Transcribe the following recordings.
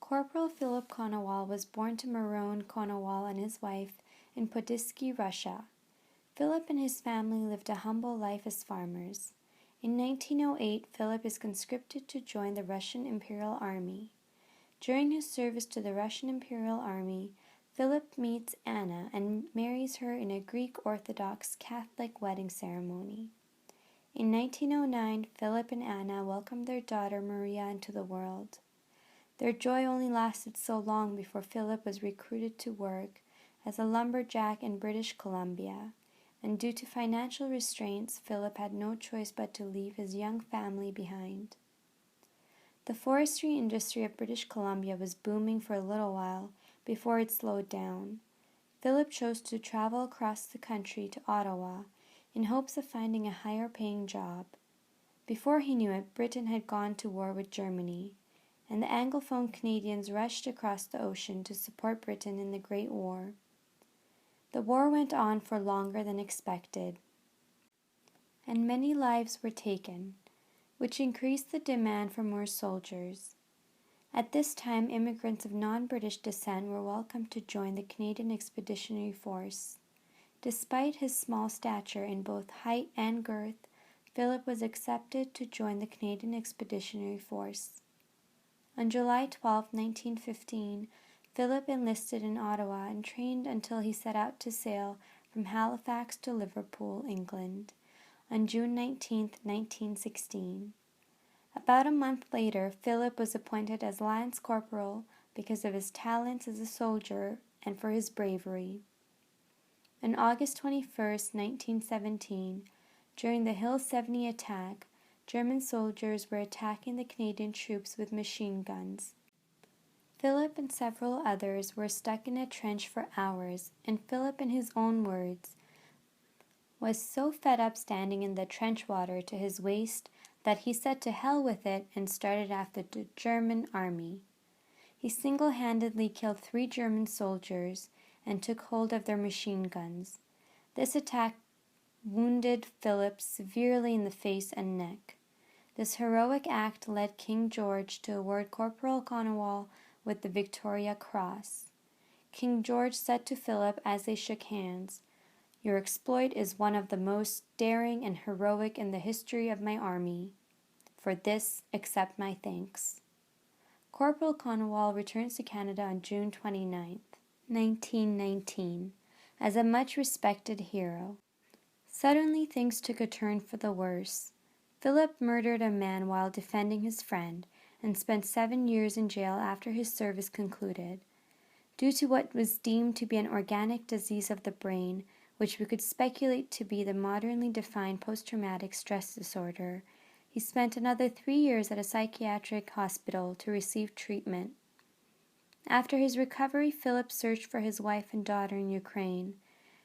Corporal Filip Konowal was born to Maron Konowal and his wife in Podilsky, Russia. Filip and his family lived a humble life as farmers. In 1908, Filip is conscripted to join the Russian Imperial Army. During his service to the Russian Imperial Army, Filip meets Anna and marries her in a Greek Orthodox Catholic wedding ceremony. In 1909, Filip and Anna welcomed their daughter Maria into the world. Their joy only lasted so long before Filip was recruited to work as a lumberjack in British Columbia, and due to financial restraints, Filip had no choice but to leave his young family behind. The forestry industry of British Columbia was booming for a little while before it slowed down. Filip chose to travel across the country to Ottawa in hopes of finding a higher-paying job. Before he knew it, Britain had gone to war with Germany, and the Anglophone Canadians rushed across the ocean to support Britain in the Great War. The war went on for longer than expected, and many lives were taken, which increased the demand for more soldiers. At this time, immigrants of non-British descent were welcomed to join the Canadian Expeditionary Force. Despite his small stature in both height and girth, Filip was accepted to join the Canadian Expeditionary Force. On July 12, 1915, Filip enlisted in Ottawa and trained until he set out to sail from Halifax to Liverpool, England, on June 19, 1916. About a month later, Filip was appointed as Lance Corporal because of his talents as a soldier and for his bravery. On August 21, 1917, during the Hill 70 attack, German soldiers were attacking the Canadian troops with machine guns. Filip and several others were stuck in a trench for hours, and Filip, in his own words, was so fed up standing in the trench water to his waist that he said to hell with it and started after the German army. He single-handedly killed 3 German soldiers and took hold of their machine guns. This attack wounded Filip severely in the face and neck. This heroic act led King George to award Corporal Konowal with the Victoria Cross. King George said to Filip as they shook hands, "Your exploit is one of the most daring and heroic in the history of my army. For this, accept my thanks." Corporal Konowal returns to Canada on June 29, 1919, as a much-respected hero. Suddenly things took a turn for the worse. Filip murdered a man while defending his friend and spent 7 years in jail after his service concluded. Due to what was deemed to be an organic disease of the brain, which we could speculate to be the modernly defined post-traumatic stress disorder, he spent another 3 years at a psychiatric hospital to receive treatment. After his recovery, Filip searched for his wife and daughter in Ukraine,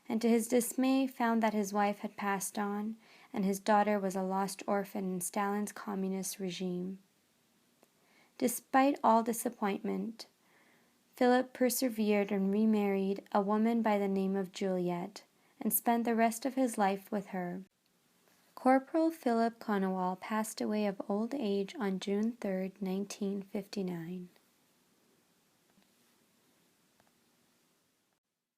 and to his dismay found that his wife had passed on, and his daughter was a lost orphan in Stalin's communist regime. Despite all disappointment, Filip persevered and remarried a woman by the name of Juliet, and spent the rest of his life with her. Corporal Filip Konowal passed away of old age on June 3, 1959.